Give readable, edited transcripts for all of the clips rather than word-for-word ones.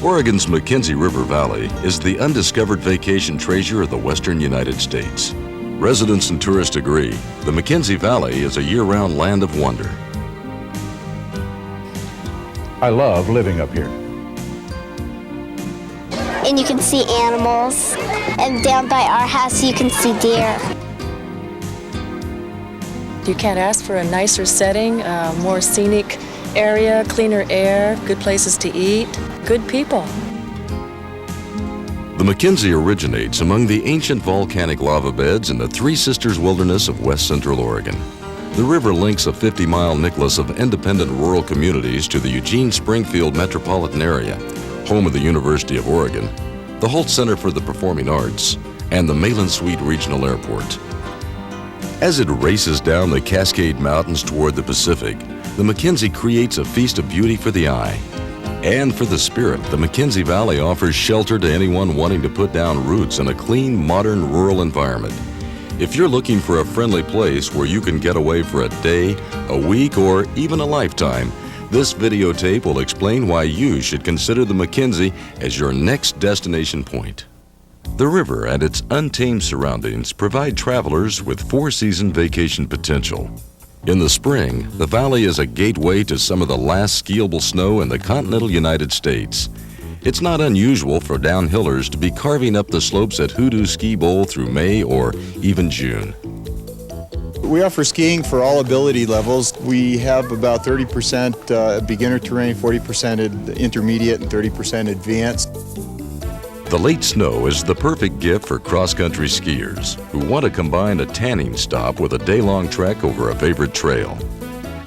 Oregon's McKenzie River Valley is the undiscovered vacation treasure of the western United States. Residents and tourists agree, the McKenzie Valley is a year-round land of wonder. I love living up here. And you can see animals. And down by our house, you can see deer. You can't ask for a nicer setting, more scenic area, cleaner air, good places to eat, good people. The McKenzie originates among the ancient volcanic lava beds in the Three Sisters Wilderness of west central Oregon. The river links a 50-mile necklace of independent rural communities to the Eugene-Springfield metropolitan area, home of the University of Oregon, the Holt Center for the Performing Arts, and the Malin-Sweet Regional Airport. As it races down the Cascade Mountains toward the Pacific, the McKenzie creates a feast of beauty for the eye. And for the spirit, the McKenzie Valley offers shelter to anyone wanting to put down roots in a clean, modern, rural environment. If you're looking for a friendly place where you can get away for a day, a week, or even a lifetime, this videotape will explain why you should consider the McKenzie as your next destination point. The river and its untamed surroundings provide travelers with four-season vacation potential. In the spring, the valley is a gateway to some of the last skiable snow in the continental United States. It's not unusual for downhillers to be carving up the slopes at Hoodoo Ski Bowl through May or even June. We offer skiing for all ability levels. We have about 30% beginner terrain, 40% intermediate, and 30% advanced. The late snow is the perfect gift for cross-country skiers who want to combine a tanning stop with a day-long trek over a favorite trail.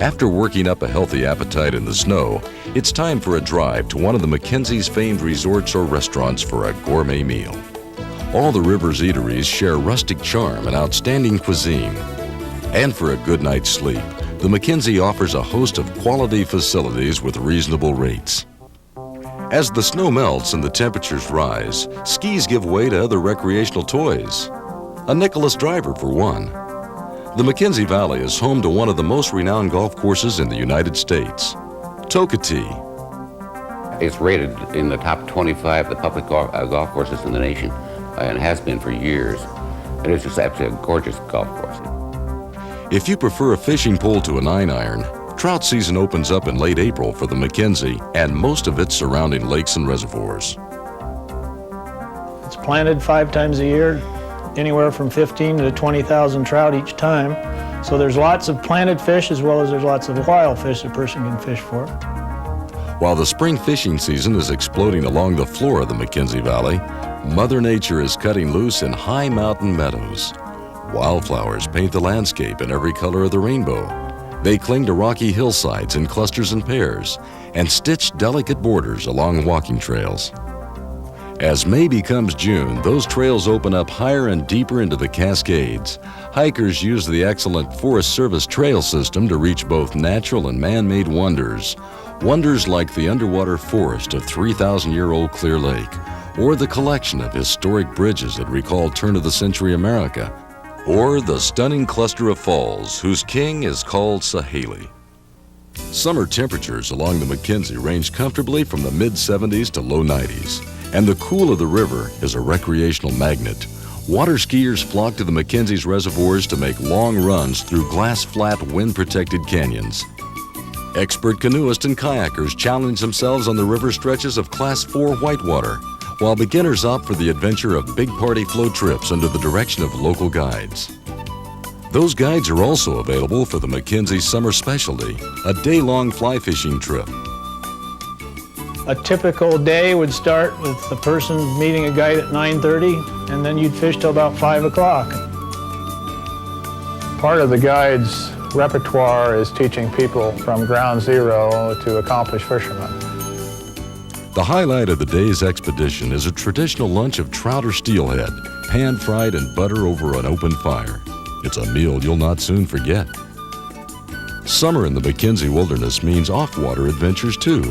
After working up a healthy appetite in the snow, it's time for a drive to one of the McKenzie's famed resorts or restaurants for a gourmet meal. All the river's eateries share rustic charm and outstanding cuisine. And for a good night's sleep, the McKenzie offers a host of quality facilities with reasonable rates. As the snow melts and the temperatures rise, skis give way to other recreational toys. A nickel-less driver, for one. The McKenzie Valley is home to one of the most renowned golf courses in the United States, Tokatee. It's rated in the top 25 of the public golf courses in the nation, and has been for years. And it's just absolutely a gorgeous golf course. If you prefer a fishing pole to a 9-iron, trout season opens up in late April for the McKenzie and most of its surrounding lakes and reservoirs. It's planted 5 times a year, anywhere from 15 to 20,000 trout each time. So there's lots of planted fish as well as there's lots of wild fish a person can fish for. While the spring fishing season is exploding along the floor of the McKenzie Valley, Mother Nature is cutting loose in high mountain meadows. Wildflowers paint the landscape in every color of the rainbow. They cling to rocky hillsides in clusters and pairs and stitch delicate borders along walking trails. As May becomes June, those trails open up higher and deeper into the Cascades. Hikers use the excellent Forest Service trail system to reach both natural and man-made wonders. Wonders like the underwater forest of 3,000-year-old Clear Lake, or the collection of historic bridges that recall turn-of-the-century America, or the stunning cluster of falls whose king is called Sahaley. Summer temperatures along the McKenzie range comfortably from the mid-70s to low 90s, and the cool of the river is a recreational magnet. Water skiers flock to the McKenzie's reservoirs to make long runs through glass-flat, wind-protected canyons. Expert canoeists and kayakers challenge themselves on the river stretches of Class 4 whitewater, while beginners opt for the adventure of big party float trips under the direction of local guides. Those guides are also available for the McKenzie Summer Specialty, a day-long fly fishing trip. A typical day would start with the person meeting a guide at 9:30, and then you'd fish till about 5 o'clock. Part of the guide's repertoire is teaching people from ground zero to accomplished fishermen. The highlight of the day's expedition is a traditional lunch of trout or steelhead, pan-fried in butter over an open fire. It's a meal you'll not soon forget. Summer in the McKenzie Wilderness means off-water adventures too.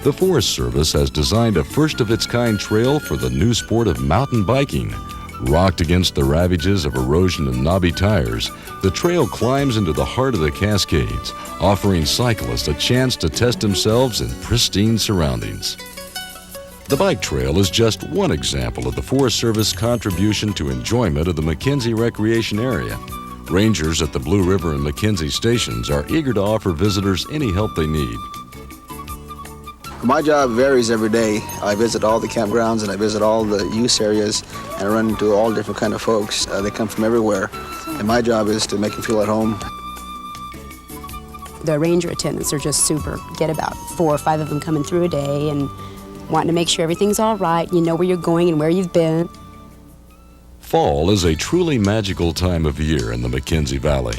The Forest Service has designed a first-of-its-kind trail for the new sport of mountain biking, Rocked against the ravages of erosion and knobby tires, the trail climbs into the heart of the Cascades, offering cyclists a chance to test themselves in pristine surroundings. The bike trail is just one example of the Forest Service contribution to enjoyment of the McKenzie Recreation Area. Rangers at the Blue River and McKenzie stations are eager to offer visitors any help they need. My job varies every day. I visit all the campgrounds and I visit all the use areas and I run into all different kind of folks. They come from everywhere, and my job is to make them feel at home. The ranger attendants are just super. Get about 4 or 5 of them coming through a day and wanting to make sure everything's all right, you know where you're going and where you've been. Fall is a truly magical time of year in the McKenzie Valley.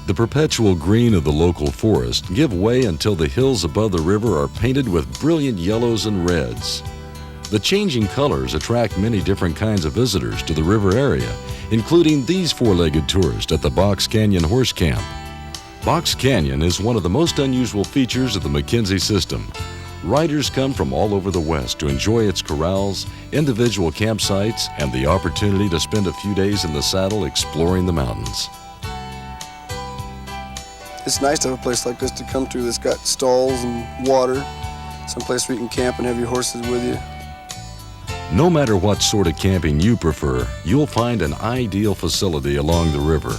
The perpetual green of the local forest give way until the hills above the river are painted with brilliant yellows and reds. The changing colors attract many different kinds of visitors to the river area, including these 4-legged tourists at the Box Canyon Horse Camp. Box Canyon is one of the most unusual features of the McKenzie system. Riders come from all over the West to enjoy its corrals, individual campsites, and the opportunity to spend a few days in the saddle exploring the mountains. It's nice to have a place like this to come to that's got stalls and water, someplace where you can camp and have your horses with you. No matter what sort of camping you prefer, you'll find an ideal facility along the river.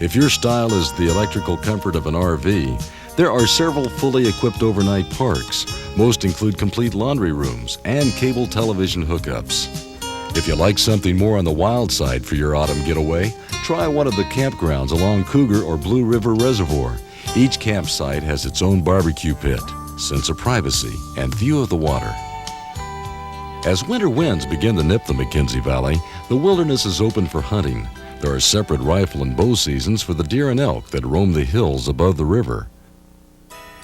If your style is the electrical comfort of an RV, there are several fully equipped overnight parks. Most include complete laundry rooms and cable television hookups. If you like something more on the wild side for your autumn getaway, try one of the campgrounds along Cougar or Blue River Reservoir. Each campsite has its own barbecue pit, sense of privacy, and view of the water. As winter winds begin to nip the McKenzie Valley, the wilderness is open for hunting. There are separate rifle and bow seasons for the deer and elk that roam the hills above the river.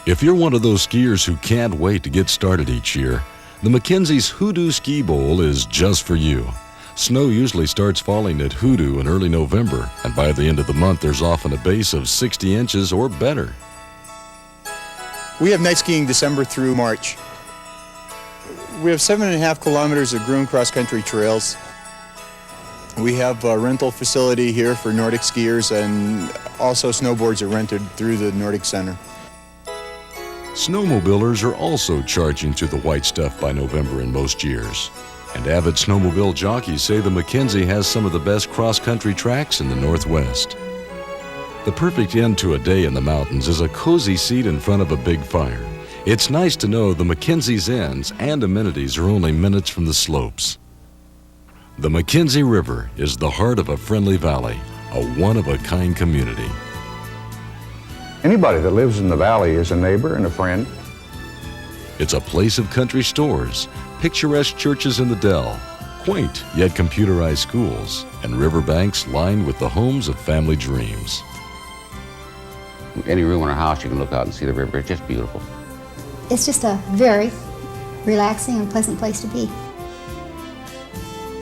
If you're one of those skiers who can't wait to get started each year, the McKenzie's Hoodoo Ski Bowl is just for you. Snow usually starts falling at Hoodoo in early November, and by the end of the month there's often a base of 60 inches or better. We have night skiing December through March. We have 7.5 kilometers of groomed cross-country trails. We have a rental facility here for Nordic skiers, and also snowboards are rented through the Nordic Center. Snowmobilers are also charging to the white stuff by November in most years. And avid snowmobile jockeys say the McKenzie has some of the best cross-country tracks in the Northwest. The perfect end to a day in the mountains is a cozy seat in front of a big fire. It's nice to know the McKenzie's ends and amenities are only minutes from the slopes. The McKenzie River is the heart of a friendly valley, a one-of-a-kind community. Anybody that lives in the valley is a neighbor and a friend. It's a place of country stores, picturesque churches in the dell, quaint yet computerized schools, and riverbanks lined with the homes of family dreams. Any room in our house, you can look out and see the river. It's just beautiful. It's just a very relaxing and pleasant place to be.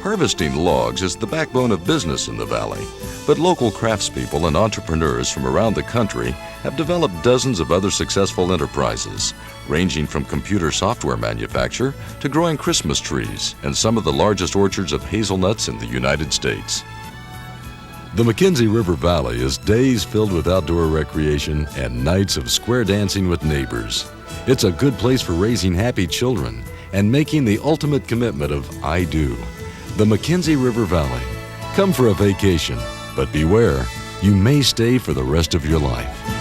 Harvesting logs is the backbone of business in the valley, but local craftspeople and entrepreneurs from around the country have developed dozens of other successful enterprises, ranging from computer software manufacture to growing Christmas trees and some of the largest orchards of hazelnuts in the United States. The McKenzie River Valley is days filled with outdoor recreation and nights of square dancing with neighbors. It's a good place for raising happy children and making the ultimate commitment of I do. The McKenzie River Valley. Come for a vacation, but beware, you may stay for the rest of your life.